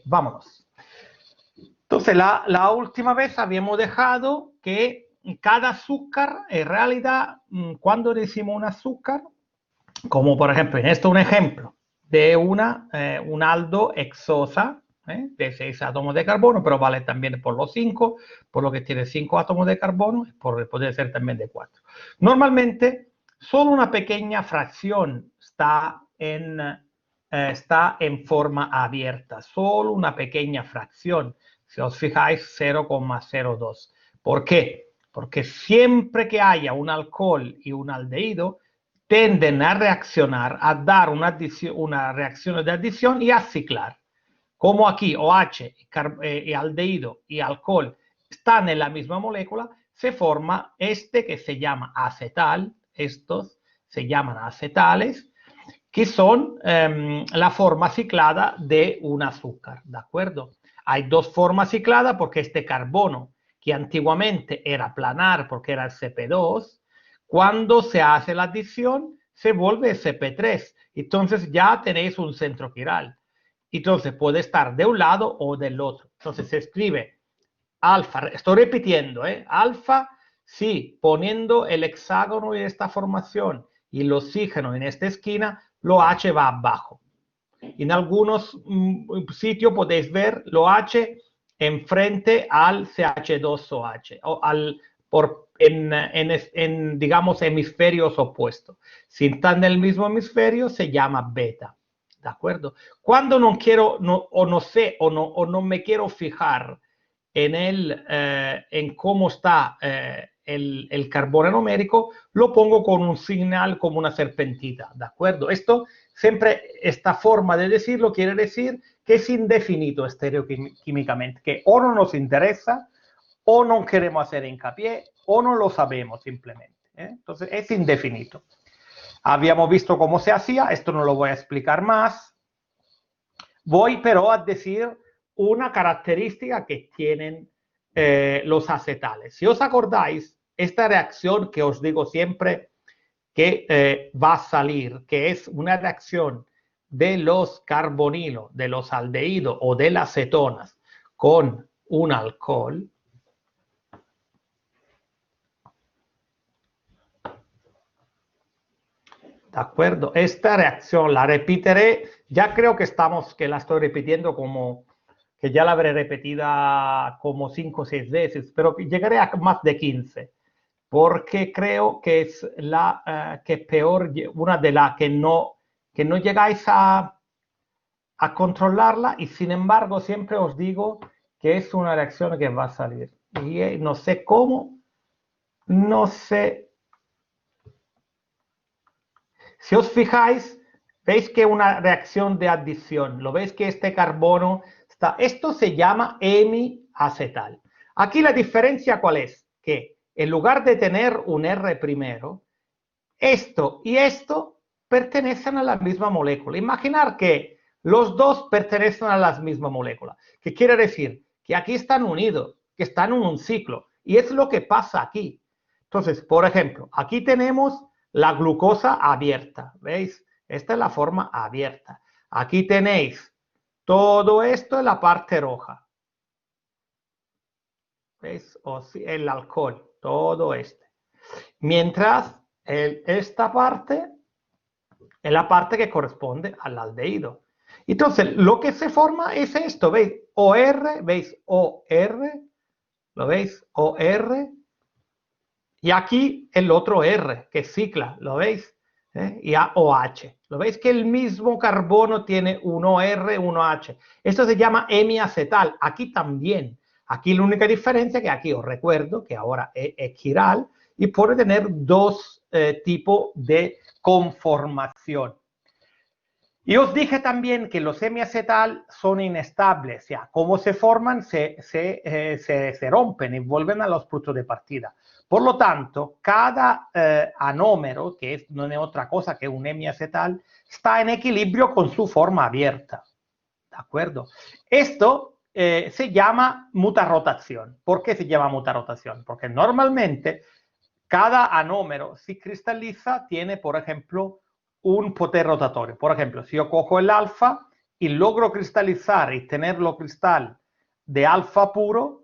vámonos. Entonces, la última vez habíamos dejado que cada azúcar, en realidad, cuando decimos un azúcar, como por ejemplo, en esto un ejemplo de un aldo hexosa, de 6 átomos de carbono, pero vale también por los 5, por lo que tiene 5 átomos de carbono, puede ser también de 4. Normalmente, solo una pequeña fracción está en forma abierta, solo una pequeña fracción. Si os fijáis, 0,02. ¿Por qué? Porque siempre que haya un alcohol y un aldehído, tienden a reaccionar, a dar una reacción de adición y a ciclar. Como aquí OH, aldehído y alcohol están en la misma molécula, se forma este que se llama acetal. Estos se llaman acetales, que son la forma ciclada de un azúcar, ¿de acuerdo? Hay dos formas cicladas porque este carbono, que antiguamente era planar porque era el CP2, cuando se hace la adición se vuelve CP3. Entonces ya tenéis un centro quiral. Entonces puede estar de un lado o del otro. Entonces se escribe alfa, estoy repitiendo, alfa, sí, poniendo el hexágono en esta formación y el oxígeno en esta esquina, lo H va abajo. En algunos sitios podéis ver lo H enfrente al CH2OH, o en, digamos, hemisferios opuestos. Si están en el mismo hemisferio, se llama beta. ¿De acuerdo? Cuando no quiero, o no sé, o no me quiero fijar en cómo está el carbono numérico, lo pongo con un señal como una serpentita, ¿de acuerdo? Esto siempre, esta forma de decirlo quiere decir que es indefinido estereoquímicamente, que o no nos interesa, o no queremos hacer hincapié, o no lo sabemos simplemente. Entonces, es indefinido. Habíamos visto cómo se hacía, esto no lo voy a explicar más. Voy, pero, a decir una característica que tienen los acetales. Si os acordáis, esta reacción que os digo siempre que va a salir, que es una reacción de los carbonilos, de los aldehídos o de las cetonas con un alcohol, ¿de acuerdo? Esta reacción la repetiré, ya creo que la estoy repitiendo como, que ya la habré repetida como 5 o 6 veces, pero llegaré a más de 15, porque creo que es la que peor, una de las que no llegáis a controlarla, y sin embargo siempre os digo que es una reacción que va a salir. Y no sé cómo, no sé. Si os fijáis, veis que una reacción de adición, lo veis que este carbono está, esto se llama hemiacetal. Aquí la diferencia ¿cuál es? Que en lugar de tener un R primero, esto y esto pertenecen a la misma molécula. Imaginar que los dos pertenecen a la misma molécula. ¿Qué quiere decir? Que aquí están unidos, que están en un ciclo. Y es lo que pasa aquí. Entonces, por ejemplo, aquí tenemos la glucosa abierta. ¿Veis? Esta es la forma abierta. Aquí tenéis todo esto en la parte roja. ¿Veis? El alcohol, todo este. Mientras esta parte es la parte que corresponde al aldehído. Entonces, lo que se forma es esto, ¿veis? OR, ¿veis? OR, ¿lo veis? OR. Y aquí el otro R, que es cicla, ¿lo veis? Y OH. ¿Lo veis que el mismo carbono tiene un OR, un OH? Esto se llama hemiacetal. Aquí también. Aquí la única diferencia es que aquí os recuerdo que ahora es quiral y puede tener dos tipos de conformación. Y os dije también que los hemiacetal son inestables, o sea, como se forman, se rompen y vuelven a los puntos de partida. Por lo tanto, cada anómero, que no es otra cosa que un hemiacetal, está en equilibrio con su forma abierta. ¿De acuerdo? Esto se llama mutarrotación. ¿Por qué se llama mutarrotación? Porque normalmente cada anómero, si cristaliza, tiene, por ejemplo, un poder rotatorio. Por ejemplo, si yo cojo el alfa y logro cristalizar y tenerlo cristal de alfa puro,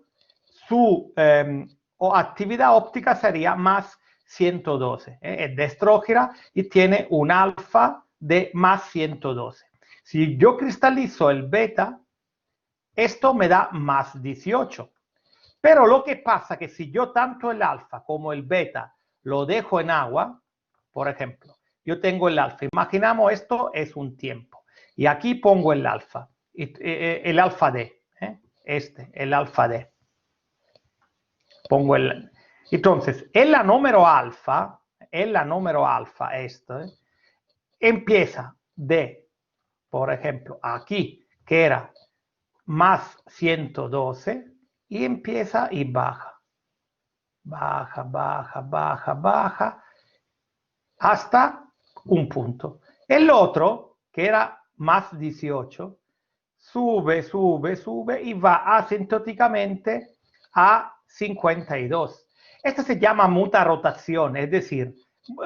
su actividad óptica sería más 112. Es de estrógira y tiene un alfa de más 112. Si yo cristalizo el beta, esto me da más 18. Pero lo que pasa es que si yo tanto el alfa como el beta lo dejo en agua, por ejemplo, yo tengo el alfa, imaginamos esto es un tiempo, y aquí pongo el alfa D, el alfa D. Pongo el... Entonces, en la número alfa, empieza de, por ejemplo, aquí, que era más 112, y empieza y baja. Baja, baja, baja, baja, hasta un punto. El otro, que era más 18, sube, sube, sube y va asintóticamente a 52. Esto se llama mutarotación, es decir,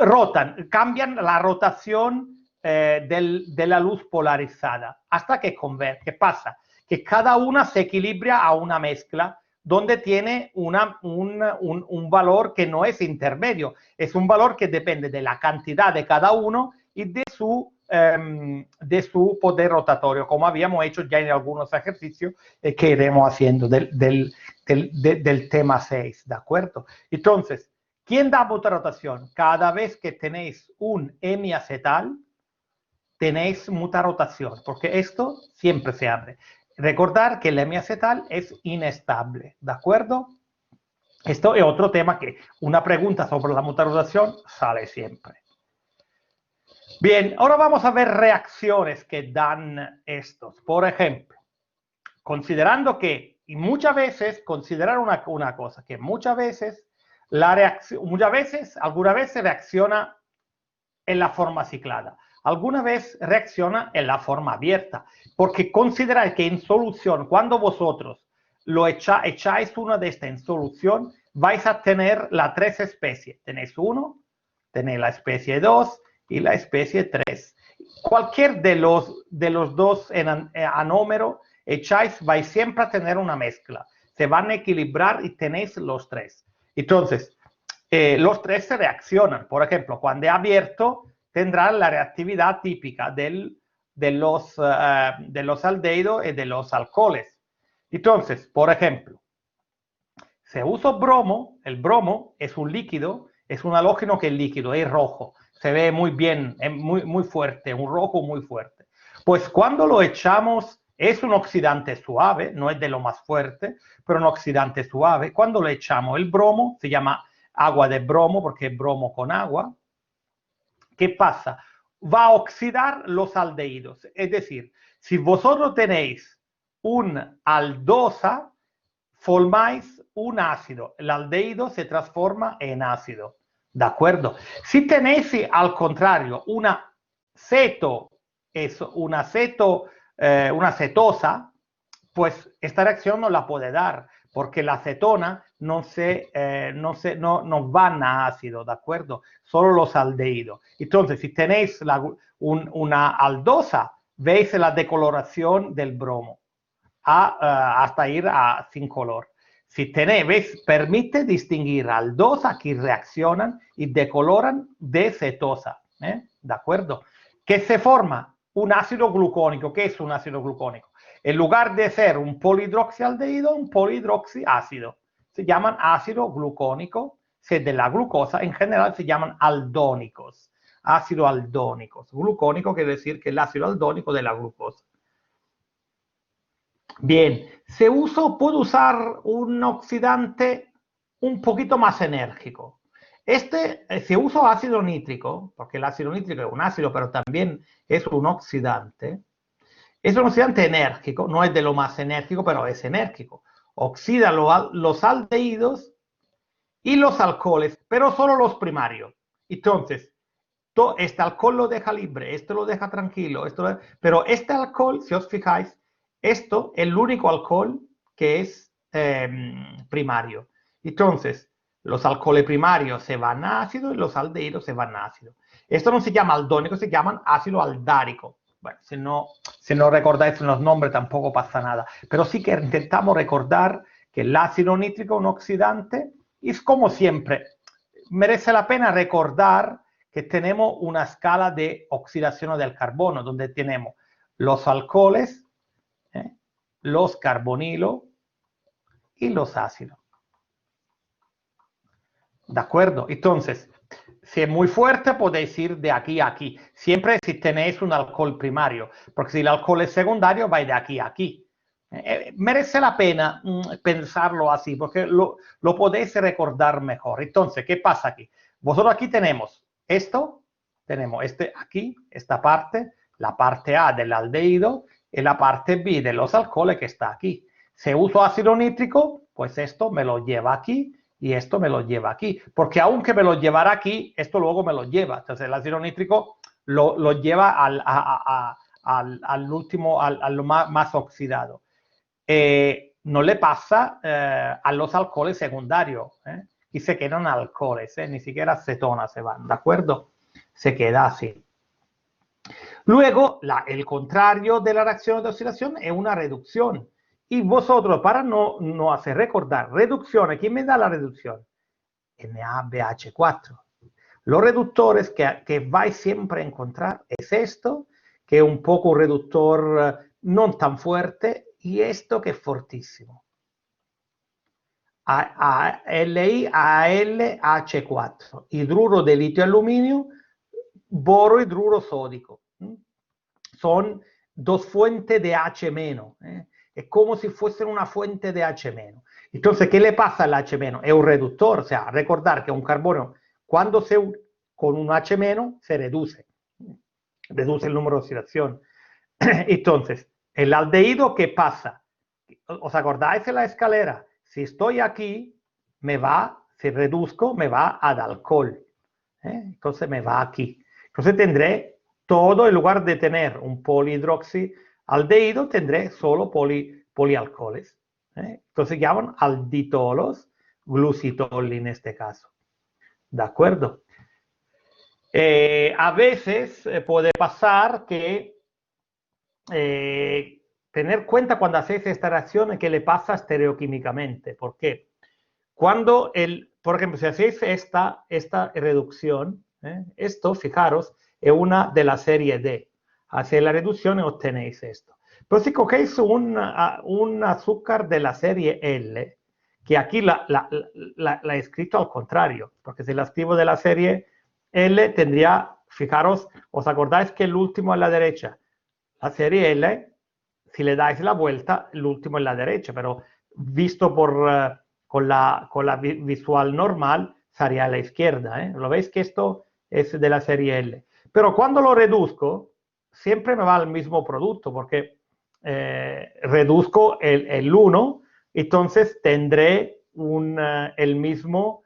rotan, cambian la rotación de la luz polarizada hasta que converge. ¿Qué pasa? Que cada una se equilibra a una mezcla donde tiene un valor que no es intermedio, es un valor que depende de la cantidad de cada uno y de su poder rotatorio, como habíamos hecho ya en algunos ejercicios que iremos haciendo del tema 6, ¿de acuerdo? Entonces, ¿quién da mutarotación? Cada vez que tenéis un hemiacetal, tenéis mutarotación, porque esto siempre se abre. Recordar que el hemiacetal es inestable, ¿de acuerdo? Esto es otro tema que una pregunta sobre la mutarotación sale siempre. Bien, ahora vamos a ver reacciones que dan estos. Por ejemplo, considerando que, y muchas veces, considerar una cosa, que muchas veces alguna vez se reacciona en la forma ciclada, alguna vez reacciona en la forma abierta, porque considerad que en solución, cuando vosotros echáis una de estas en solución, vais a tener las tres especies. Tenéis uno, tenéis la especie 2 y la especie 3. Cualquier de los dos anómeros echáis, vais siempre a tener una mezcla. Se van a equilibrar y tenéis los tres. Entonces, los tres se reaccionan. Por ejemplo, cuando es abierto, tendrán la reactividad típica de los aldehídos y de los alcoholes. Entonces, por ejemplo, si uso bromo, el bromo es un líquido, es un halógeno que es líquido, es rojo, se ve muy bien, es muy fuerte, un rojo muy fuerte. Pues cuando lo echamos, es un oxidante suave, no es de lo más fuerte, pero un oxidante suave. Cuando le echamos el bromo, se llama agua de bromo porque es bromo con agua. ¿Qué pasa? Va a oxidar los aldehídos. Es decir, si vosotros tenéis un aldosa, formáis un ácido. El aldehído se transforma en ácido. ¿De acuerdo? Si tenéis, al contrario, una cetosa, pues esta reacción no la puede dar, porque la cetona no van a ácido, ¿de acuerdo? Solo los aldehídos. Entonces, si tenéis una aldosa, veis la decoloración del bromo hasta ir sin color. Si tenéis, ¿veis? Permite distinguir aldosas que reaccionan y decoloran de cetosa, ¿de acuerdo? ¿Qué se forma? Un ácido glucónico. ¿Qué es un ácido glucónico? En lugar de ser un polihidroxialdehído, un polihidroxiácido. Se llaman ácido glucónico. Si es de la glucosa, en general se llaman aldónicos. Ácido aldónicos. Glucónico quiere decir que el ácido aldónico de la glucosa. Bien, puedo usar un oxidante un poquito más enérgico. Si uso ácido nítrico, porque el ácido nítrico es un ácido, pero también es un oxidante enérgico, no es de lo más enérgico, pero es enérgico. Oxida los aldehídos y los alcoholes, pero solo los primarios. Entonces, este alcohol lo deja libre, esto lo deja tranquilo, pero este alcohol, si os fijáis, esto es el único alcohol que es primario. Entonces, los alcoholes primarios se van a ácido y los aldehídos se van a ácido. Esto no se llama aldónico, se llaman ácido aldárico, bueno, si no recordáis los nombres tampoco pasa nada, pero sí que intentamos recordar que el ácido nítrico es un oxidante y es como siempre, merece la pena recordar que tenemos una escala de oxidación del carbono, donde tenemos los alcoholes, los carbonilos y los ácidos. ¿De acuerdo? Entonces, si es muy fuerte, podéis ir de aquí a aquí. Siempre si tenéis un alcohol primario, porque si el alcohol es secundario, vais de aquí a aquí. Merece la pena pensarlo así, porque lo podéis recordar mejor. Entonces, ¿qué pasa aquí? Vosotros aquí tenemos esto, tenemos aquí, esta parte, la parte A del aldehído y la parte B de los alcoholes que está aquí. Si uso ácido nítrico, pues esto me lo lleva aquí y esto me lo lleva aquí. Porque aunque me lo llevara aquí, esto luego me lo lleva. Entonces el ácido nítrico lo lleva al último, al más oxidado. No le pasa a los alcoholes secundarios. Y se quedan alcoholes, ni siquiera cetonas se van, ¿de acuerdo? Se queda así. Luego, el contrario de la reacción de oxidación es una reducción. Y vosotros, para no hacer recordar, reducción, ¿quién me da la reducción? NaBH4. Los reductores que vais siempre a encontrar es esto, que es un poco un reductor no tan fuerte, y esto que es fortísimo. LiAlH4, hidruro de litio y aluminio, boro hidruro sódico. Son dos fuentes de H-. Es como si fuesen una fuente de H-. Entonces, ¿qué le pasa al H-? Es un reductor, o sea, recordar que un carbono, cuando se une con un H- se reduce el número de oxidación. Entonces, el aldehído, ¿qué pasa? ¿Os acordáis de la escalera? Si estoy aquí, si reduzco, me va al alcohol. Entonces me va aquí. Entonces tendré todo, en lugar de tener un polihidroxialdehído, tendré solo polialcoholes. Entonces llaman alditolos, glucitol en este caso. ¿De acuerdo? A veces puede pasar que tener cuenta cuando hacéis esta reacción que le pasa estereoquímicamente. ¿Por qué? Cuando por ejemplo, si hacéis esta reducción, esto, fijaros, es una de la serie D. Hacéis la reducción y obtenéis esto. Pero si cogéis un azúcar de la serie L, que aquí la he escrito al contrario, porque si la escribo de la serie L tendría, fijaros, ¿os acordáis que el último a la derecha? La serie L, si le dais la vuelta, el último es la derecha, pero visto con la visual normal, sería a la izquierda. Lo veis que esto es de la serie L. Pero cuando lo reduzco, siempre me va al mismo producto, porque reduzco el 1, entonces tendré el mismo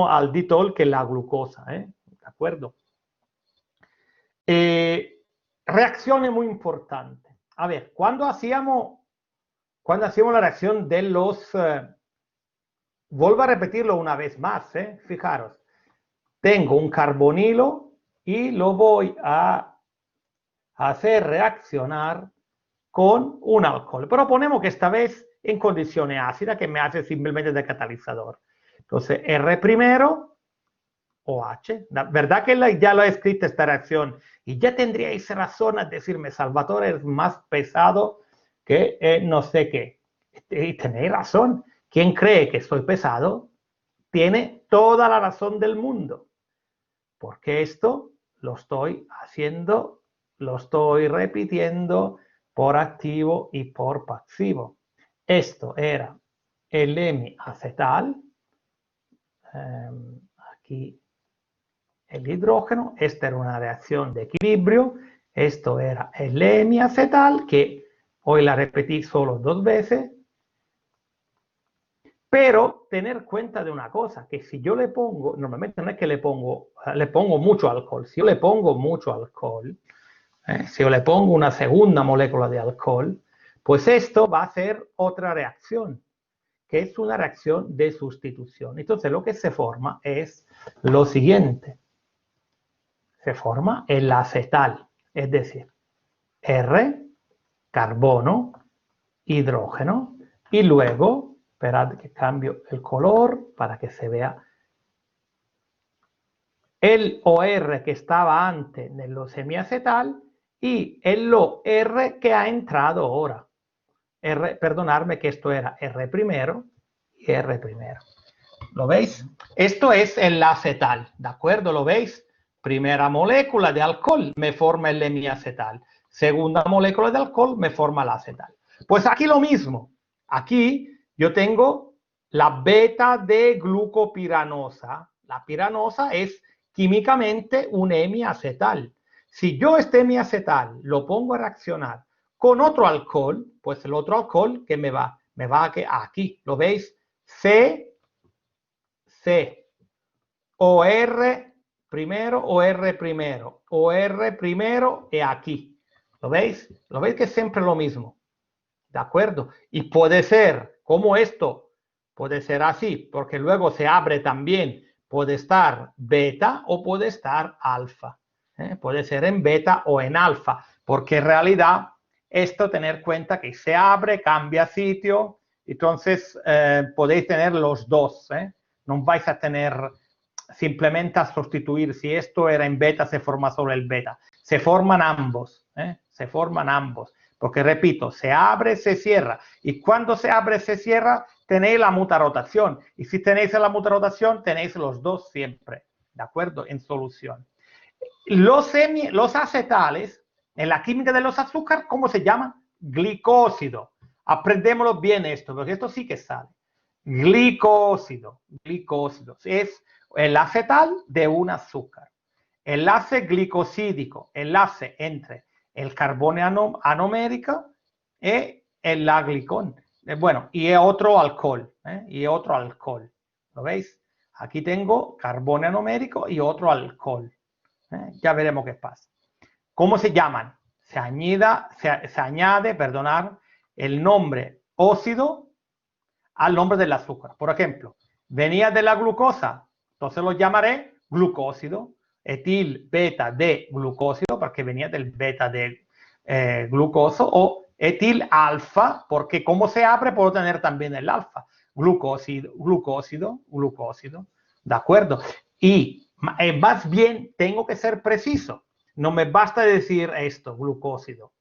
alditol que la glucosa. ¿De acuerdo? Reacciones muy importantes. A ver, cuando hacíamos la reacción de los... vuelvo a repetirlo una vez más, fijaros. Tengo un carbonilo y lo voy a hacer reaccionar con un alcohol. Pero ponemos que esta vez en condiciones ácidas, que me hace simplemente de catalizador. Entonces, R primero, OH. ¿Verdad que ya lo he escrito esta reacción? Y ya tendríais razón a decirme, Salvatore es más pesado que no sé qué. Y tenéis razón. Quien cree que soy pesado tiene toda la razón del mundo. Porque esto lo estoy haciendo, lo estoy repitiendo por activo y por pasivo. Esto era el hemiacetal. Aquí el hidrógeno, esta era una reacción de equilibrio, esto era el hemiacetal, que hoy la repetí solo 2 veces, pero tener cuenta de una cosa, que si yo le pongo, normalmente no es que le pongo mucho alcohol, si yo le pongo mucho alcohol, si yo le pongo una segunda molécula de alcohol, pues esto va a hacer otra reacción, que es una reacción de sustitución. Entonces lo que se forma es lo siguiente. Se forma el acetal, es decir, R, carbono, hidrógeno, y luego, esperad que cambio el color para que se vea el OR que estaba antes nello semiacetal y el OR que ha entrado ahora. R, perdonadme que esto era R primero y R primero. ¿Lo veis? Esto es el acetal, ¿de acuerdo? ¿Lo veis? Primera molécula de alcohol me forma el hemiacetal. Segunda molécula de alcohol me forma el acetal. Pues aquí lo mismo. Aquí yo tengo la beta de glucopiranosa. La piranosa es químicamente un hemiacetal. Si yo este hemiacetal lo pongo a reaccionar con otro alcohol, pues el otro alcohol que me va aquí. ¿Lo veis? C, OR primero, OR primero, OR primero y aquí. ¿Lo veis? ¿Lo veis que es siempre lo mismo? ¿De acuerdo? Y puede ser como esto, puede ser así, porque luego se abre también, puede estar beta o puede estar alfa. Puede ser en beta o en alfa, porque en realidad esto tener cuenta que se abre, cambia sitio, entonces podéis tener los dos. No vais a tener simplemente a sustituir, si esto era en beta, se forma solo el beta. Se forman ambos, se forman ambos. Porque repito, se abre, se cierra. Y cuando se abre, se cierra, tenéis la mutarotación. Y si tenéis la mutarotación, tenéis los dos siempre. ¿De acuerdo? En solución. Los acetales, en la química de los azúcares, ¿cómo se llaman? Glicósido. Aprendémoslo bien esto, porque esto sí que sale. Glicósido. Glicósido. Es el acetal de un azúcar. Enlace glicosídico, enlace entre el carbono anomérico y el aglicón. Bueno, y otro alcohol, y otro alcohol. ¿Lo veis? Aquí tengo carbono anomérico y otro alcohol. Ya veremos qué pasa. ¿Cómo se llaman? Se añade, perdonad, el nombre óxido al nombre del azúcar. Por ejemplo, venía de la glucosa, entonces lo llamaré glucósido. Etil beta de glucósido, porque venía del beta de glucoso, o etil alfa, porque como se abre puedo tener también el alfa. Glucósido, glucósido, glucósido. ¿De acuerdo? Y más bien tengo que ser preciso. No me basta decir esto, glucósido.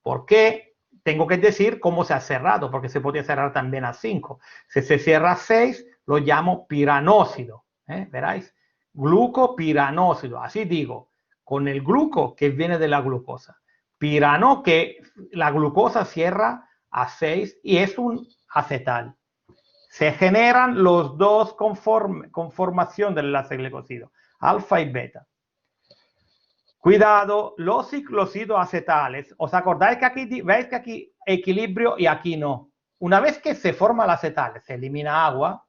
¿Por qué? Tengo que decir cómo se ha cerrado, porque se podía cerrar también a 5. Si se cierra a 6, lo llamo piranósido. ¿Veráis? Glucopiranósido, así digo, con el gluco que viene de la glucosa. Pirano, que la glucosa cierra a 6 y es un acetal. Se generan los dos con formación del enlace glicosido, alfa y beta. Cuidado, los ciclosidos acetales, ¿os acordáis que aquí, veis que aquí equilibrio y aquí no? Una vez que se forma el acetal, se elimina agua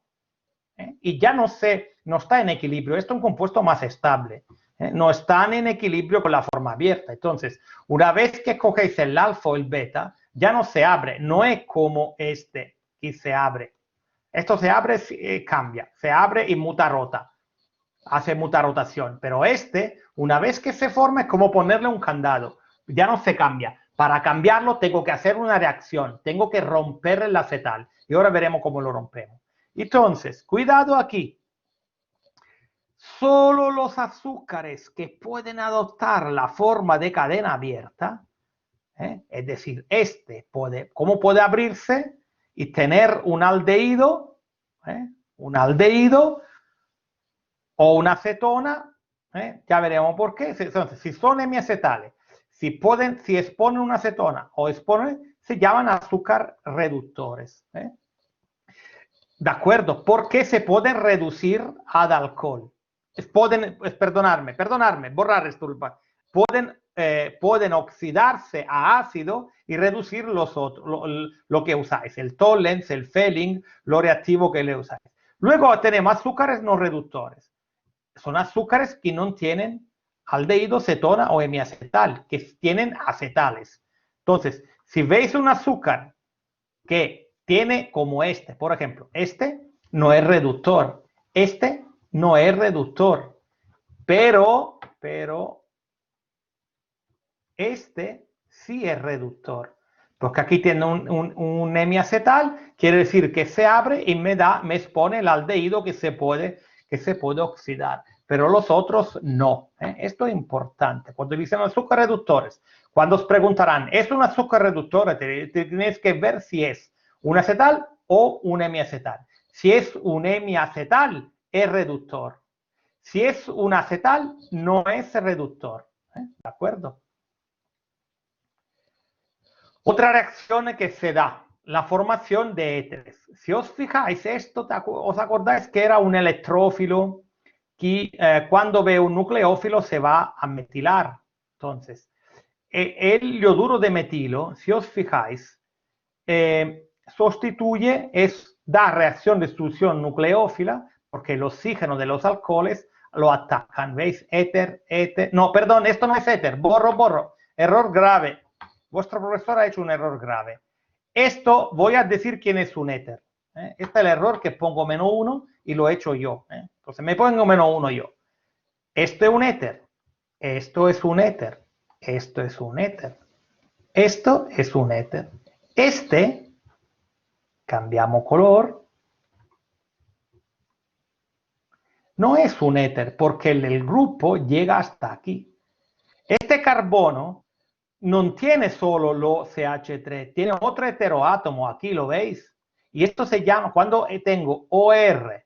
y ya no está en equilibrio. Esto es un compuesto más estable. No están en equilibrio con la forma abierta. Entonces, una vez que cogéis el alfa o el beta, ya no se abre. No es como este que se abre. Esto se abre, cambia. Se abre y muta rota. Hace mutarotación. Pero una vez que se forma, es como ponerle un candado. Ya no se cambia. Para cambiarlo tengo que hacer una reacción. Tengo que romper el acetal. Y ahora veremos cómo lo rompemos. Entonces, cuidado aquí. Solo los azúcares que pueden adoptar la forma de cadena abierta, es decir, ¿cómo puede abrirse y tener un aldehído? O una acetona, ya veremos por qué. Entonces, si son hemiacetales, si exponen una acetona o se llaman azúcar reductores. ¿De acuerdo? Porque se pueden reducir ad alcohol. Perdonarme, borrar esto. Pueden oxidarse a ácido y reducir los otros, lo que usáis, el Tollens, el Fehling, lo reactivo que le usáis. Luego tenemos azúcares no reductores. Son azúcares que no tienen aldehído, cetona o hemiacetal, que tienen acetales. Entonces, si veis un azúcar que tiene como por ejemplo, no es reductor, no es reductor, pero sí es reductor. Porque aquí tiene un hemiacetal, quiere decir que se abre y me expone el aldehído que se puede oxidar. Pero los otros no. Esto es importante. Cuando dicen azúcares reductores, cuando os preguntarán, ¿es un azúcar reductor? Tienes que ver si es un acetal o un hemiacetal. Si es un hemiacetal, es reductor. Si es un acetal, no es reductor. ¿De acuerdo? Otra reacción que se da, la formación de éteres. Si os fijáis, esto, os acordáis que era un electrófilo que cuando ve un nucleófilo se va a metilar. Entonces, el yoduro de metilo, si os fijáis, sustituye, da reacción de destrucción nucleófila, porque el oxígeno de los alcoholes lo atacan. ¿Veis? Éter, no, perdón, esto no es éter, borro, error grave. Vuestro profesor ha hecho un error grave. Esto voy a decir quién es un éter. Este es el error que pongo -1 y lo he hecho yo. Entonces me pongo -1 yo. Esto es un éter. Esto es un éter. Esto es un éter. Esto es un éter. Este, cambiamos color, no es un éter porque el grupo llega hasta aquí. Este carbono no tiene solo lo CH3, tiene otro heteroátomo, aquí lo veis. Y esto se llama, cuando tengo OR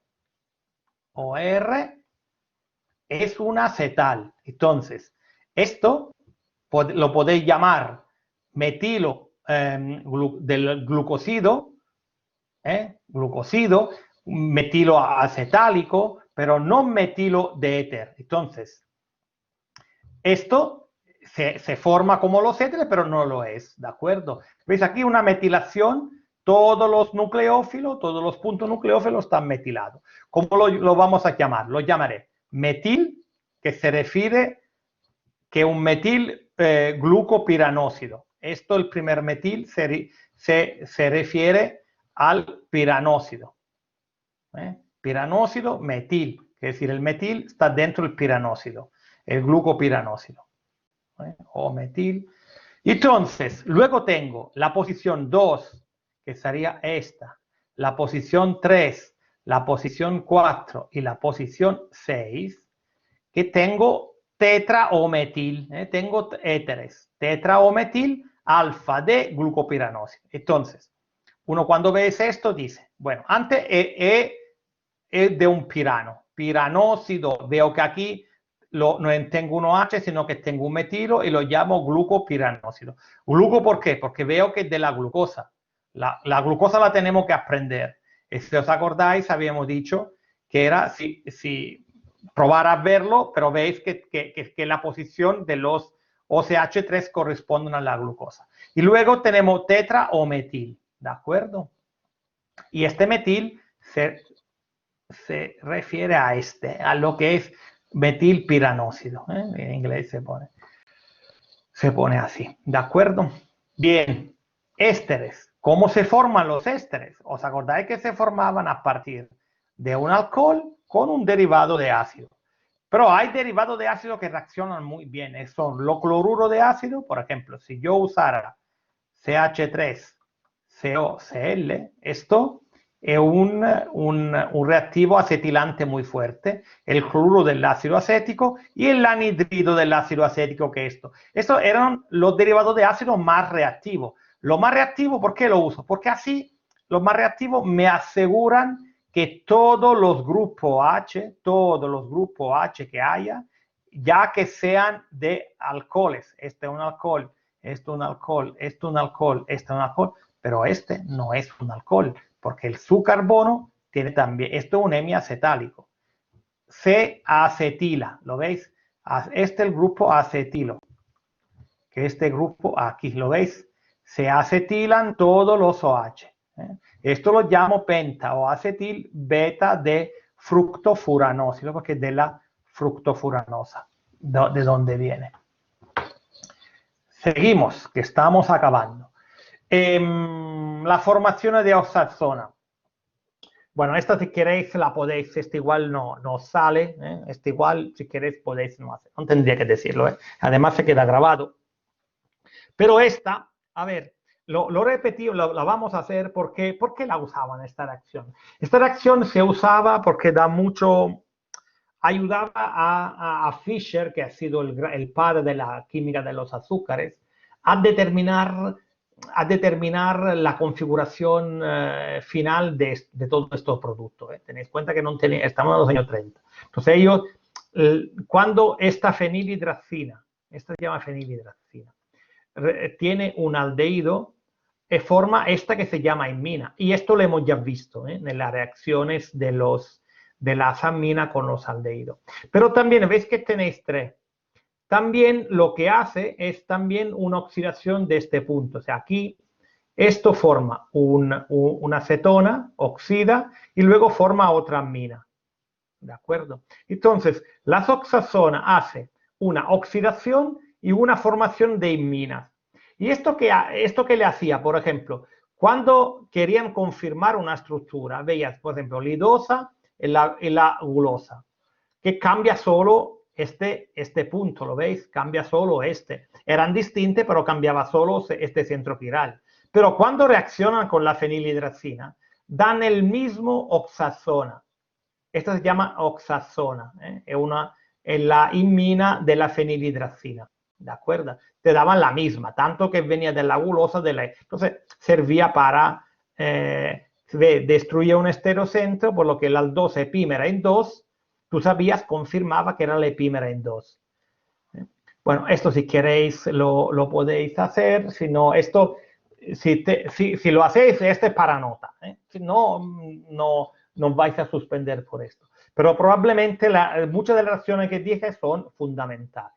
es un acetal. Entonces, esto lo podéis llamar metilo del glucósido, metilo acetálico, pero no metilo de éter. Entonces, esto se forma como los éteres, pero no lo es, ¿de acuerdo? ¿Veis aquí una metilación? Todos los nucleófilos, todos los puntos nucleófilos están metilados. ¿Cómo lo vamos a llamar? Lo llamaré metil, que se refiere que un metil glucopiranósido. Esto, el primer metil, se refiere al piranósido. Piranósido, metil, es decir, el metil está dentro del piranósido, el glucopiranósido. O metil. Entonces, luego tengo la posición 2, que sería esta, la posición 3, la posición 4 y la posición 6, que tengo tetra o metil, tengo éteres, tetra o metil, alfa de glucopiranósido. Entonces, uno cuando ve esto dice, bueno, antes es de un piranósido, veo que aquí no tengo un OH, sino que tengo un metilo y lo llamo glucopiranósido. ¿Gluco por qué? Porque veo que es de la glucosa. La glucosa la tenemos que aprender. Si os acordáis, habíamos dicho que era, si probar a verlo, pero veis que la posición de los OCH3 corresponden a la glucosa. Y luego tenemos tetra o metil, ¿de acuerdo? Y este metil se refiere a lo que es metilpiranósido. En inglés se pone así, ¿de acuerdo? Bien, ésteres. ¿Cómo se forman los ésteres? ¿Os acordáis que se formaban a partir de un alcohol con un derivado de ácido? Pero hay derivados de ácido que reaccionan muy bien. Son los cloruros de ácido, por ejemplo, si yo usara CH3COCl, esto es un reactivo acetilante muy fuerte, el cloruro del ácido acético y el anhidrido del ácido acético, que esto. Estos eran los derivados de ácido más reactivos. Lo más reactivo, ¿por qué lo uso? Porque así los más reactivos me aseguran que todos los grupos H que haya, ya que sean de alcoholes, este es un alcohol, este es un alcohol, este es un alcohol, este es un alcohol, pero este no es un alcohol, porque el su-carbono tiene también, esto es un hemiacetálico. Se acetila, ¿lo veis? Este es el grupo acetilo, que este grupo aquí, ¿lo veis? Se acetilan todos los OH. Esto lo llamo penta o acetil beta de fructofuranósido, porque es de la fructofuranosa, de donde viene. Seguimos, que estamos acabando. La formación de oxazona. Bueno, esta si queréis la podéis, este igual no sale, este igual si queréis podéis no hacer, no tendría que decirlo, además se queda grabado. Pero esta, a ver, lo repetí, la vamos a hacer porque, ¿por qué la usaban esta reacción? Esta reacción se usaba porque da mucho, ayudaba a Fischer, que ha sido el padre de la química de los azúcares, a determinar la configuración final de todos estos productos. Tenéis cuenta que estamos en los años 30. Entonces ellos, cuando esta fenilhidracina, esta se llama fenilhidracina, tiene un aldehído, forma esta que se llama imina. Y esto lo hemos ya visto en las reacciones de la amina con los aldehídos. Pero también veis que tenéis tres. También lo que hace es también una oxidación de este punto. O sea, aquí esto forma una acetona, oxida, y luego forma otra amina. ¿De acuerdo? Entonces, la oxazona hace una oxidación y una formación de iminas. ¿Y esto que le hacía? Por ejemplo, cuando querían confirmar una estructura, veías, por ejemplo, lidosa y la gulosa, que cambia solo este punto, ¿lo veis? Cambia solo este. Eran distintas, pero cambiaba solo este centro chiral. Pero cuando reaccionan con la fenilhidracina, dan el mismo oxazona. Esta se llama oxazona, es la imina de la fenilhidracina, ¿de acuerdo? Te daban la misma, tanto que venía de la gulosa, entonces servía para destruir un estereocentro, por lo que la aldose epímera en 2, tú sabías, confirmaba que era la epímera en 2. Bueno, esto si queréis lo podéis hacer, si no, esto, si lo hacéis, este es para nota, si no, no vais a suspender por esto. Pero probablemente muchas de las reacciones que dije son fundamentales.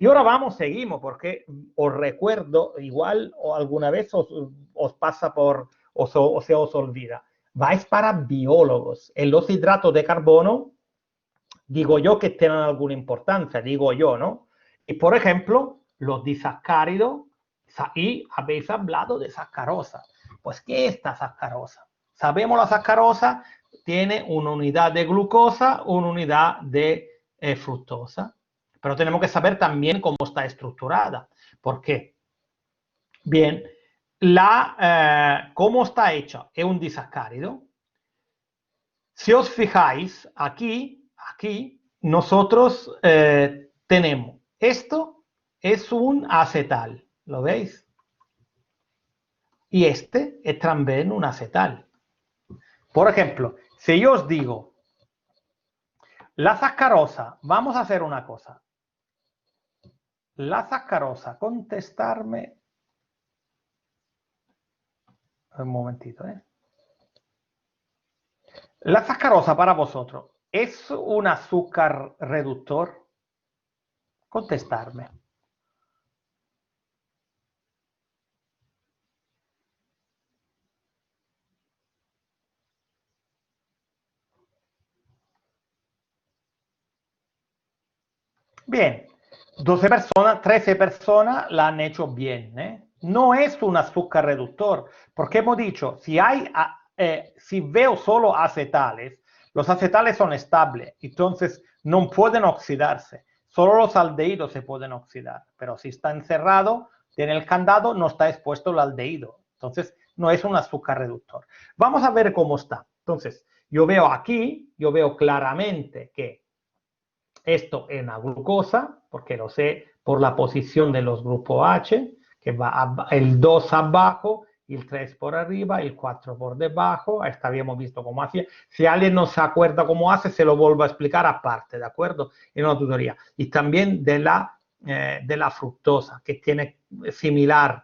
Y ahora seguimos, porque os recuerdo, igual o alguna vez os pasa o se os olvida. Vais para biólogos. En los hidratos de carbono, digo yo que tienen alguna importancia, digo yo, ¿no? Y por ejemplo, los disacáridos, y habéis hablado de sacarosa. Pues, ¿qué es esta sacarosa? Sabemos la sacarosa tiene una unidad de glucosa, una unidad de fructosa. Pero tenemos que saber también cómo está estructurada. ¿Por qué? Bien, ¿cómo está hecha? Es un disacárido. Si os fijáis, aquí nosotros tenemos, esto es un acetal, ¿lo veis? Y este es también un acetal. Por ejemplo, si yo os digo, la sacarosa, vamos a hacer una cosa. La sacarosa, contestarme. Un momentito, La sacarosa para vosotros, ¿es un azúcar reductor? Contestarme. Bien, 12 personas, 13 personas la han hecho bien. No es un azúcar reductor, porque hemos dicho, si veo solo acetales, los acetales son estables, entonces no pueden oxidarse. Solo los aldehídos se pueden oxidar, pero si está encerrado, tiene el candado, no está expuesto el aldehído. Entonces, no es un azúcar reductor. Vamos a ver cómo está. Entonces, yo veo claramente que esto es una glucosa, porque lo sé por la posición de los grupos H, que va el 2 abajo, el 3 por arriba, el 4 por debajo. Esta habíamos visto cómo hacía. Si alguien no se acuerda cómo hace, se lo vuelvo a explicar aparte, ¿de acuerdo? En una tutoría. Y también de la fructosa, que tiene similar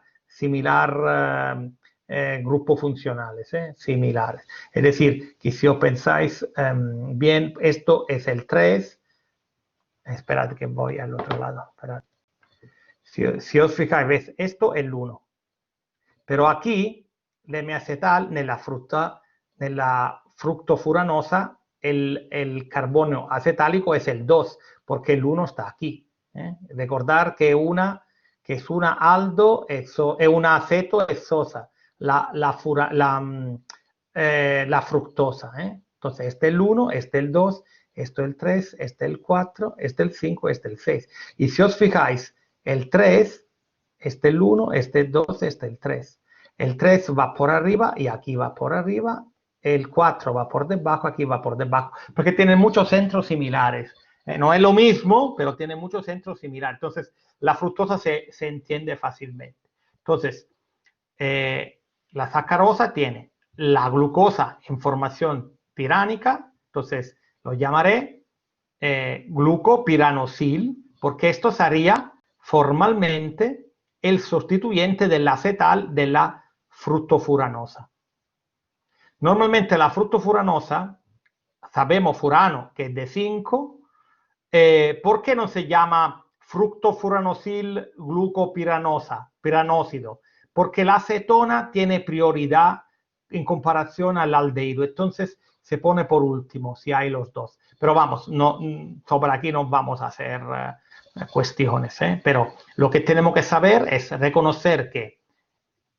grupos funcionales, similares. Es decir, que si os pensáis bien, esto es el 3. Esperad que voy al otro lado. Si os fijáis, ¿ves? Esto es el 1. Pero aquí, l'M-acetal, nella fructofuranosa, el carbono acetálico es el 2, porque el 1 está aquí. Recordar que es una aldo, es una aceto exosa, la fructosa. Entonces, este es el 1, este es el 2, esto es el 3, este es el 4, este es el 5, este es el 6. Y si os fijáis, el 3 este el 1, este el 2, este el 3. El 3 va por arriba y aquí va por arriba. El 4 va por debajo, aquí va por debajo. Porque tienen muchos centros similares. No es lo mismo, pero tiene muchos centros similares. Entonces, la fructosa se entiende fácilmente. Entonces, la sacarosa tiene la glucosa en formación tiránica. Entonces, lo llamaré glucopiranosil, porque esto sería formalmente el sustituyente del acetal de la fructofuranosa. Normalmente la fructofuranosa, sabemos furano que es de 5, ¿por qué no se llama fructofuranosil piranósido? Porque la acetona tiene prioridad en comparación al aldehído, entonces se pone por último si hay los dos. Pero vamos, no, sobre aquí no vamos a hacer cuestiones, pero lo que tenemos que saber es reconocer que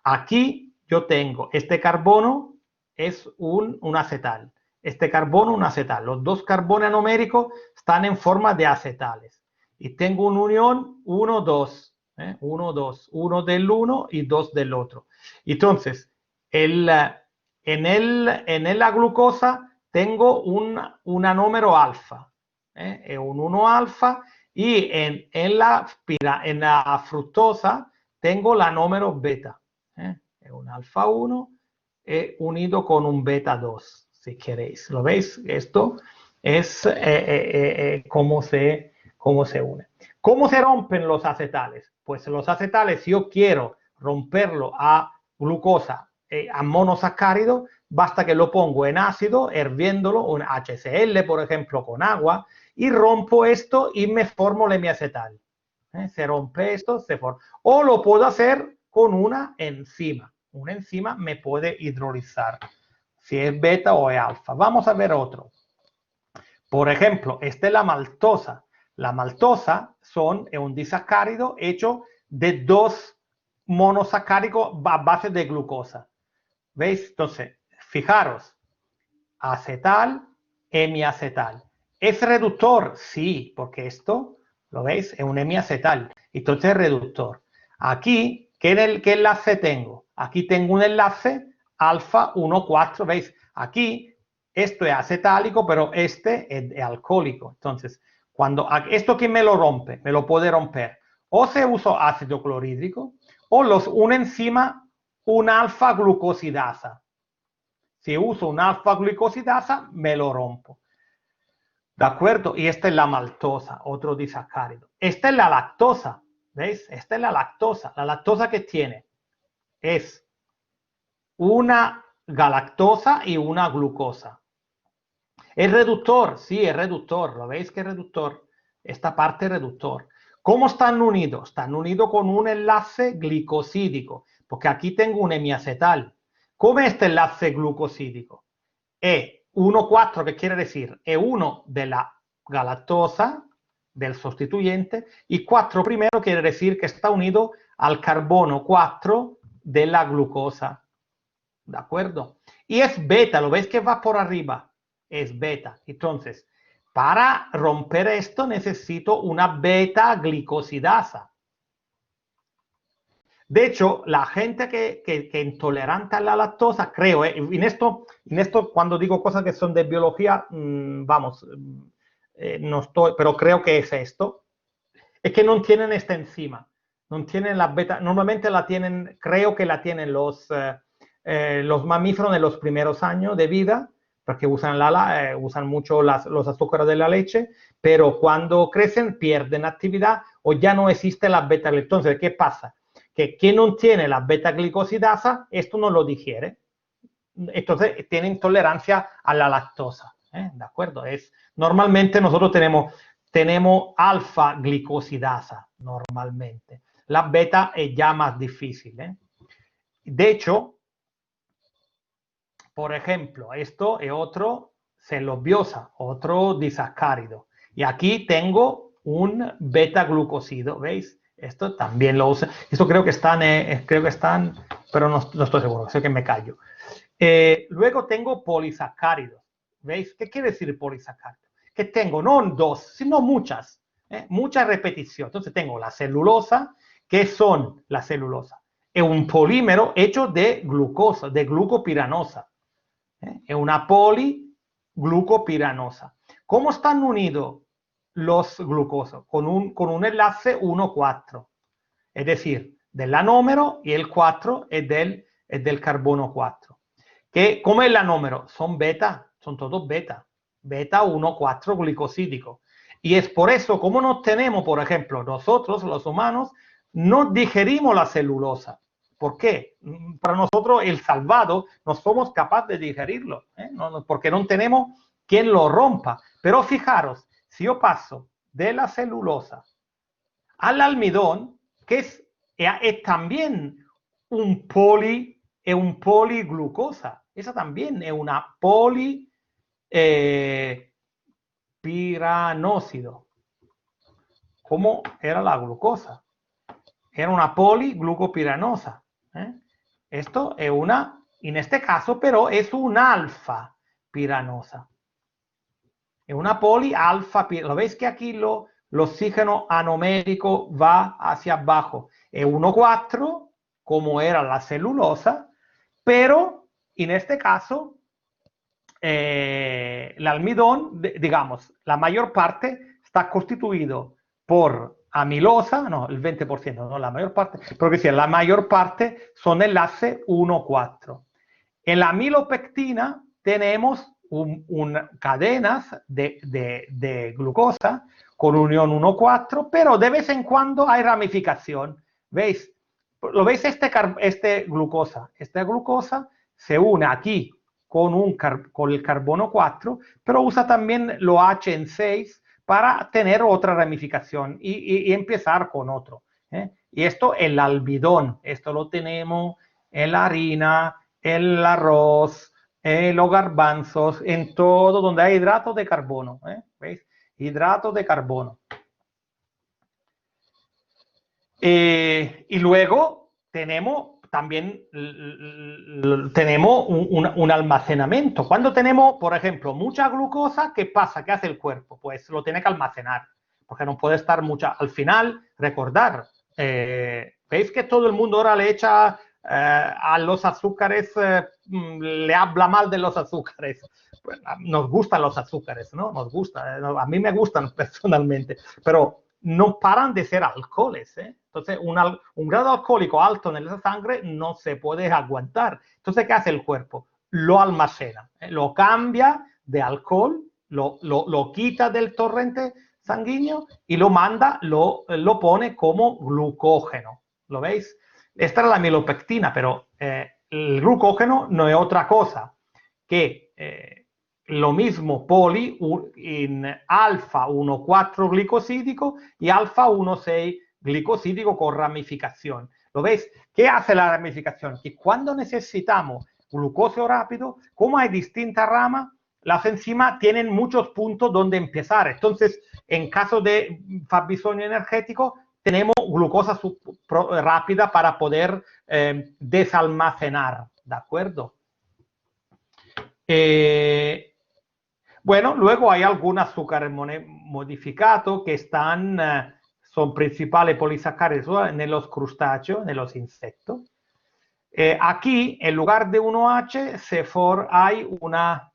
aquí yo tengo este carbono es un acetal, este carbono un acetal. Los dos carbonos anoméricos están en forma de acetales. Y tengo una unión 1, 2, 1, 2, 1 del uno y 2 del otro. Entonces, en la glucosa tengo un anómero alfa, un 1 alfa, y en la fructosa tengo el anómero beta, un alfa 1 unido con un beta 2, si queréis. ¿Lo veis? Esto es cómo se une. ¿Cómo se rompen los acetales? Pues los acetales, si yo quiero romperlo a glucosa, a monosacárido, basta que lo pongo en ácido, hirviéndolo, un HCl, por ejemplo, con agua, y rompo esto y me formo el hemiacetal. Se rompe esto, se forma. O lo puedo hacer con una enzima. Una enzima me puede hidrolizar, si es beta o es alfa. Vamos a ver otro. Por ejemplo, esta es la maltosa. La maltosa es un disacárido hecho de 2 monosacáridos a base de glucosa. ¿Veis? Entonces, fijaros, acetal, hemiacetal. ¿Es reductor? Sí, porque esto, ¿lo veis? Es un hemiacetal. Entonces es reductor. Aquí, ¿qué enlace tengo? Aquí tengo un enlace alfa 1,4. ¿Veis? Aquí, esto es acetálico, pero este es alcohólico. Entonces, ¿esto quién me lo rompe? Me lo puede romper. O se usa ácido clorhídrico, o una enzima, una alfa glucosidasa. Si uso una alfa-glicosidasa, me lo rompo. ¿De acuerdo? Y esta es la maltosa, otro disacárido. Esta es la lactosa. ¿Veis? Esta es la lactosa. La lactosa que tiene es una galactosa y una glucosa. ¿Es reductor? Sí, es reductor. ¿Lo veis que es reductor? Esta parte es reductor. ¿Cómo están unidos? Están unidos con un enlace glicosídico, porque aquí tengo un hemiacetal. ¿Cómo es este enlace glucosídico? E1,4, que quiere decir E1 de la galactosa, del sustituyente, y 4 primero quiere decir que está unido al carbono 4 de la glucosa. ¿De acuerdo? Y es beta, ¿lo veis que va por arriba? Es beta. Entonces, para romper esto necesito una beta-glicosidasa. De hecho, la gente que es intolerante a la lactosa, creo, en esto cuando digo cosas que son de biología, vamos, no estoy, pero creo que es esto, es que no tienen esta enzima, no tienen la beta, normalmente la tienen, creo que la tienen los mamíferos en los primeros años de vida, porque usan mucho los azúcares de la leche, pero cuando crecen pierden actividad o ya no existe la beta-glicosida. Entonces, ¿qué pasa? Que quien no tiene la beta-glicosidasa, esto no lo digiere. Entonces, tiene intolerancia a la lactosa. ¿De acuerdo? Normalmente nosotros tenemos alfa-glicosidasa, normalmente. La beta es ya más difícil. De hecho, por ejemplo, esto es otro celobiosa, otro disacárido. Y aquí tengo un beta-glucósido, ¿veis? Esto también lo usa. Esto creo que están, pero no estoy seguro, sé que me callo. Luego tengo polisacáridos. ¿Veis? ¿Qué quiere decir polisacárido? Que tengo no 2, sino muchas repeticiones. Entonces tengo la celulosa, ¿Qué son la celulosa? Es un polímero hecho de glucosa, de glucopiranosa. Es una poliglucopiranosa. ¿Cómo están unidos los glucosos? Con un enlace 1,4. Es decir, del anómero y el 4 es del carbono 4. ¿Cómo es el anómero? Son beta, son todos beta. Beta 1,4 glicosídico. Y es por eso, como no tenemos, por ejemplo, nosotros, los humanos, no digerimos la celulosa. ¿Por qué? Para nosotros, el salvado, no somos capaces de digerirlo, porque no tenemos quien lo rompa. Pero fijaros, si yo paso de la celulosa al almidón, que es también un poliglucosa. Esa también es una piranósido. ¿Cómo era la glucosa? Era una poliglucopiranosa. Esto es una, en este caso, pero es una alfa piranosa. Es una poli-alfa. ¿Lo veis que aquí el oxígeno anomérico va hacia abajo? Es 1,4, como era la celulosa, pero en este caso, el almidón, digamos, la mayor parte está constituido por amilosa, no, el 20%, no la mayor parte, pero que sí, la mayor parte son enlace 1,4. En la amilopectina tenemos cadenas de glucosa con unión 1,4, pero de vez en cuando hay ramificación. ¿Veis? ¿Lo veis? Glucosa. Esta glucosa se une aquí con el carbono 4, pero usa también lo H en 6 para tener otra ramificación y empezar con otro. Y esto, el almidón, esto lo tenemos en la harina, el arroz, los garbanzos, en todo donde hay hidratos de carbono. ¿Veis? Hidratos de carbono. Y luego tenemos también un almacenamiento. Cuando tenemos, por ejemplo, mucha glucosa, ¿qué pasa? ¿Qué hace el cuerpo? Pues lo tiene que almacenar, porque no puede estar mucha. Al final, recordar, ¿veis que todo el mundo ahora le echa a los azúcares, le habla mal de los azúcares? Pues, nos gustan los azúcares, ¿no? Nos gusta, a mí me gustan personalmente, pero no paran de ser alcoholes. Entonces, un grado alcohólico alto en la sangre no se puede aguantar. Entonces, ¿qué hace el cuerpo? Lo almacena, lo cambia de alcohol, lo quita del torrente sanguíneo y lo manda, lo pone como glucógeno. ¿Lo veis? Esta es la amilopectina, pero el glucógeno no es otra cosa que lo mismo poli en alfa 1,4 glicosídico y alfa 1,6 glicosídico con ramificación. ¿Lo veis? ¿Qué hace la ramificación? Que cuando necesitamos glucóseo rápido, como hay distintas ramas, las enzimas tienen muchos puntos donde empezar. Entonces, en caso de fabbisogno energético, tenemos glucosa rápida para poder desalmacenar. ¿De acuerdo? Bueno, luego hay algunos azúcares modificados que son principales polisacáridos en los crustáceos, en los insectos. Aquí, en lugar de 1H, hay una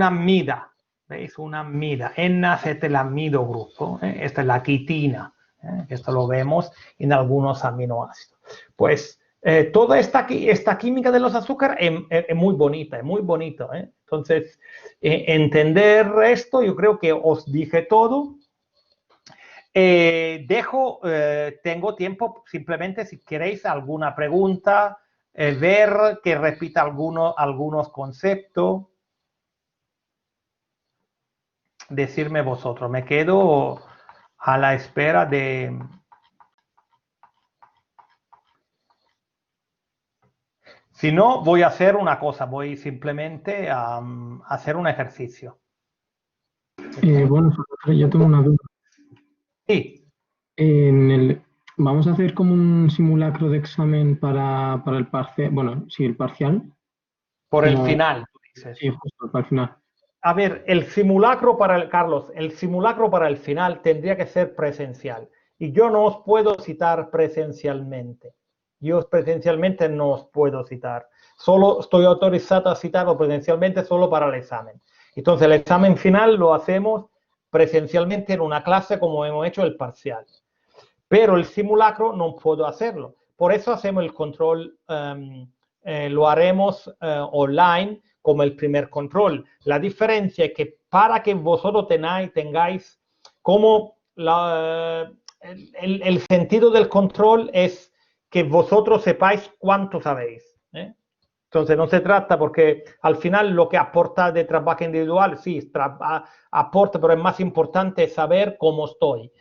amida. ¿Veis? Una amida. N-acetilamido grupo. Esta es la quitina. Esto lo vemos en algunos aminoácidos. Pues toda esta química de los azúcares es muy bonita, es muy bonito. Entonces, entender esto, yo creo que os dije todo. Tengo tiempo simplemente si queréis alguna pregunta, ver que repita algunos conceptos. Decirme vosotros, me quedo a la espera de... Si no, voy a hacer una cosa, voy simplemente a hacer un ejercicio. Bueno, yo tengo una duda. Sí. Vamos a hacer como un simulacro de examen para el parcial. Bueno, sí, el parcial. Por el final, tú dices. Sí, justo, para el final. A ver, Carlos, el simulacro para el final tendría que ser presencial. y yo no os puedo citar presencialmente. Yo presencialmente no os puedo citar. Solo estoy autorizado a citarlo presencialmente solo para el examen. Entonces, el examen final lo hacemos presencialmente en una clase como hemos hecho el parcial. Pero el simulacro no puedo hacerlo. Por eso hacemos el control, lo haremos online como el primer control. La diferencia es que para que vosotros tengáis como el sentido del control es que vosotros sepáis cuánto sabéis. Entonces no se trata porque al final lo que aporta de trabajo individual, sí, aporta, pero es más importante saber cómo estoy.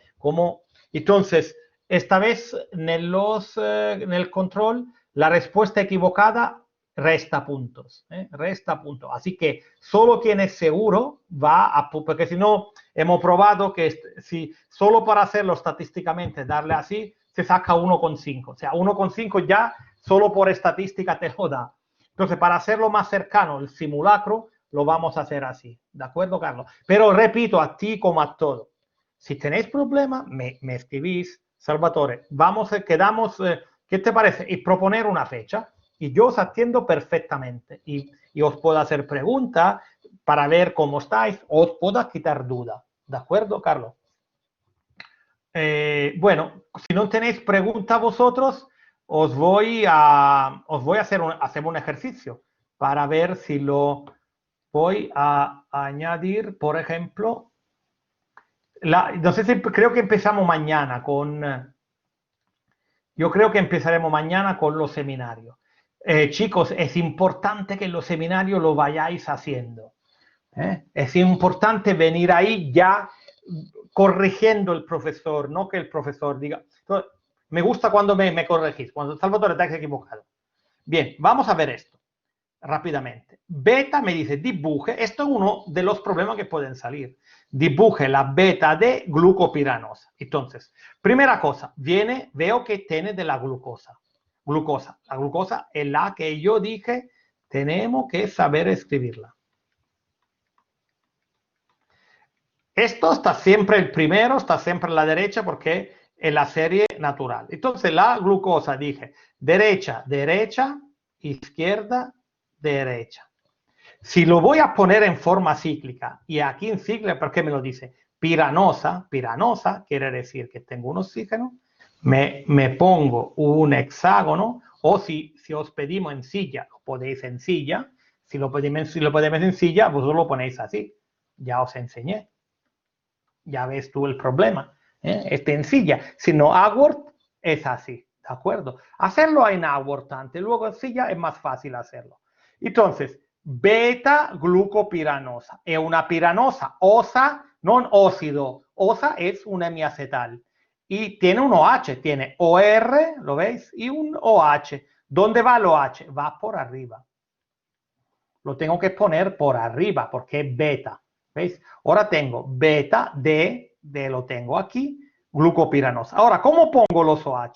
Entonces, esta vez en el control, la respuesta equivocada resta puntos. Resta puntos. Así que solo quien es seguro va a... Porque si no, hemos probado que si solo para hacerlo estadísticamente, darle así, se saca 1,5. O sea, 1,5 ya solo por estadística te lo da. Entonces, para hacerlo más cercano, el simulacro, lo vamos a hacer así. ¿De acuerdo, Carlos? Pero repito, a ti como a todo. Si tenéis problema, me escribís, Salvatore, quedamos, ¿qué te parece? Y proponer una fecha. Y yo os atiendo perfectamente. Y os puedo hacer preguntas para ver cómo estáis, o os puedo quitar duda. ¿De acuerdo, Carlos? Bueno, si no tenéis preguntas vosotros, os voy a hacer un ejercicio para ver si lo voy a añadir, por ejemplo, no sé si creo que empezamos mañana yo creo que empezaremos mañana con los seminarios. Chicos, es importante que los seminarios lo vayáis haciendo. Es importante venir ahí ya corrigiendo el profesor, no que el profesor diga. Entonces, me gusta cuando me corregís, cuando Salvatore te has equivocado. Bien, vamos a ver esto rápidamente. Beta me dice dibuje, esto es uno de los problemas que pueden salir. Dibuje la beta de glucopiranosa. Entonces, primera cosa, veo que tiene de la glucosa. La glucosa es la que yo dije, tenemos que saber escribirla. Esto está siempre el primero, está siempre a la derecha porque es la serie natural. Entonces la glucosa dije derecha, derecha, izquierda, derecha. Si lo voy a poner en forma cíclica, y aquí en cíclica, ¿por qué me lo dice? Piranosa, quiere decir que tengo un oxígeno, me pongo un hexágono, o si os pedimos en silla, lo podéis en silla, si lo pedimos en silla, vosotros lo ponéis así, ya os enseñé. Ya ves tú el problema. En silla. Si no, Award es así, ¿de acuerdo? Hacerlo en Award antes, luego en silla es más fácil hacerlo. Entonces, beta-glucopiranosa. Es una piranosa osa, no óxido. Osa es un hemiacetal. Y tiene un OH, tiene OR, ¿lo veis? Y un OH. ¿Dónde va el OH? Va por arriba. Lo tengo que poner por arriba porque es beta. ¿Veis? Ahora tengo beta D, lo tengo aquí, glucopiranosa. Ahora, ¿cómo pongo los OH?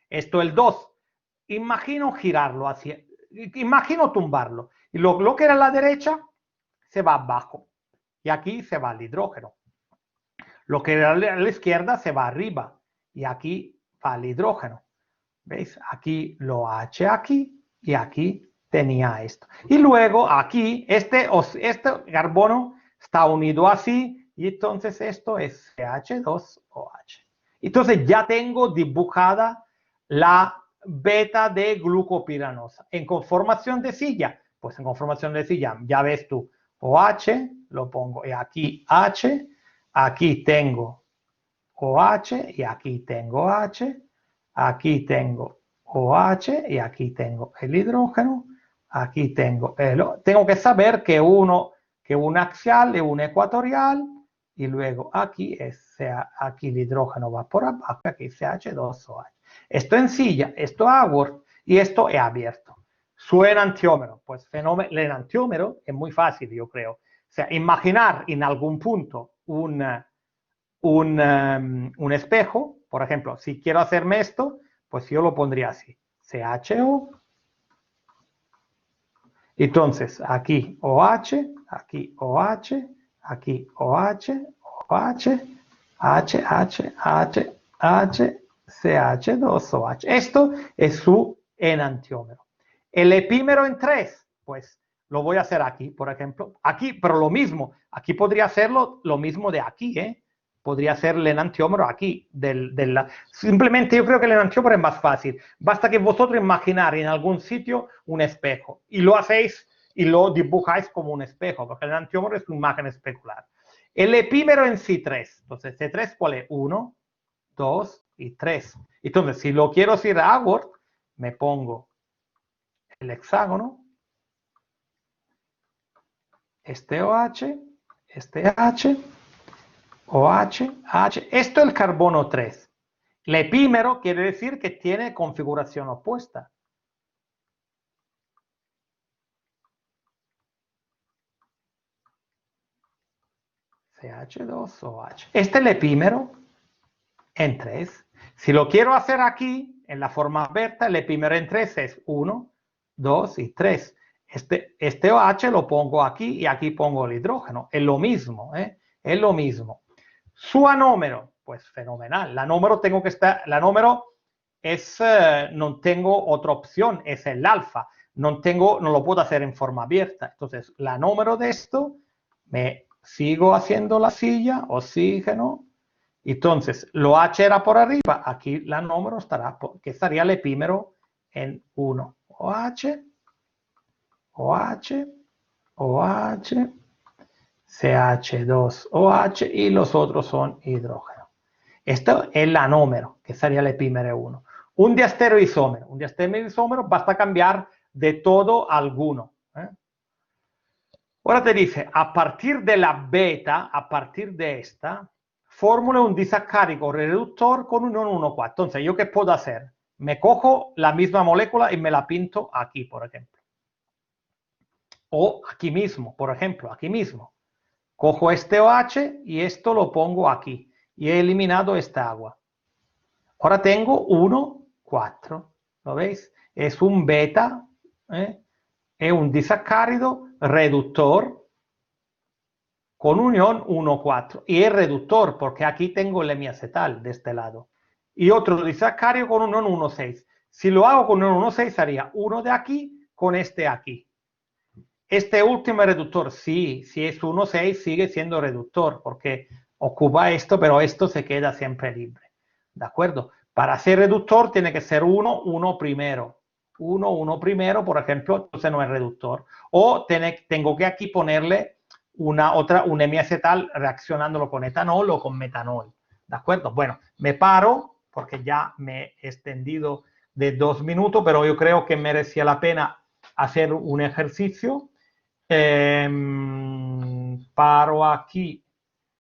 Esto es el 2. Imagino girarlo hacia, imagino tumbarlo. Y lo que era a la derecha se va abajo. Y aquí se va el hidrógeno. Lo que era a la izquierda se va arriba. Y aquí va el hidrógeno. ¿Veis? Aquí lo OH aquí y aquí tenía esto. Y luego aquí, este carbono está unido así y entonces esto es CH2OH. Entonces ya tengo dibujada la beta de glucopiranosa. En conformación de silla, pues en conformación de silla, ya ves tú, OH, lo pongo y aquí H, aquí tengo OH y aquí tengo OH. Aquí tengo OH y aquí tengo el hidrógeno. Aquí tengo tengo que saber que un axial y un ecuatorial. Y luego aquí el hidrógeno va por abajo. Aquí CH2OH. Esto en silla, esto Award y esto es abierto. Su enantiómero. Pues el enantiómero es muy fácil, yo creo. O sea, imaginar en algún punto un espejo, por ejemplo, si quiero hacerme esto, pues yo lo pondría así, CHO, entonces aquí OH, aquí OH, aquí OH, OH, CH2OH. Esto es su enantiómero. El epímero en 3, pues lo voy a hacer aquí, por ejemplo. Aquí, pero lo mismo. Aquí podría hacerlo lo mismo de aquí, ¿eh? Podría ser el enantiómero aquí. Simplemente yo creo que el enantiómero es más fácil. Basta que vosotros imaginar en algún sitio un espejo y lo hacéis y lo dibujáis como un espejo, porque el enantiómero es una imagen especular. El epímero en sí 3. Entonces, C3, ¿cuál es? 1, 2 y 3. Entonces, si lo quiero decir a Award, me pongo el hexágono, este OH, este H, OH, H. Esto es el carbono 3. El epímero quiere decir que tiene configuración opuesta. CH2OH. Este es el epímero en 3. Si lo quiero hacer aquí, en la forma abierta, el epímero en 3 es 1, 2 y 3. Este OH lo pongo aquí y aquí pongo el hidrógeno. Es lo mismo, ¿eh? Es lo mismo. Su anómero, pues fenomenal. La número tengo que estar, la número es, no tengo otra opción, es el alfa. No lo puedo hacer en forma abierta. Entonces, la número de esto, me sigo haciendo la silla, oxígeno. Entonces, lo H era por arriba, aquí la número estará, que estaría el epímero en 1. OH, OH, OH, CH2OH y los otros son hidrógeno. Esto es el anómero, que sería el epímero 1. Un diastereoisómero. Un diastereoisómero basta cambiar de todo a alguno. Ahora te dice, a partir de la beta, a partir de esta, fórmula un disacárido reductor con unión 1,4. Entonces, ¿yo qué puedo hacer? Me cojo la misma molécula y me la pinto aquí, por ejemplo. O aquí mismo, por ejemplo, aquí mismo. Cojo este OH y esto lo pongo aquí. Y he eliminado esta agua. Ahora tengo 1, 4. ¿Lo veis? Es un beta, es un disacárido reductor con unión 1,4. Y es reductor, porque aquí tengo el hemiacetal de este lado. Y otro disacárido con unión 1,6. Si lo hago con unión 1,6, haría uno de aquí con este aquí. Este último reductor, sí, si es 1,6 sigue siendo reductor, porque ocupa esto, pero esto se queda siempre libre. ¿De acuerdo? Para ser reductor tiene que ser 1, 1 primero. 1, 1 primero, por ejemplo, entonces no es reductor. O tengo que aquí ponerle un hemiacetal reaccionándolo con etanol o con metanol. ¿De acuerdo? Bueno, me paro porque ya me he extendido de 2 minutos, pero yo creo que merecía la pena hacer un ejercicio. Paro aquí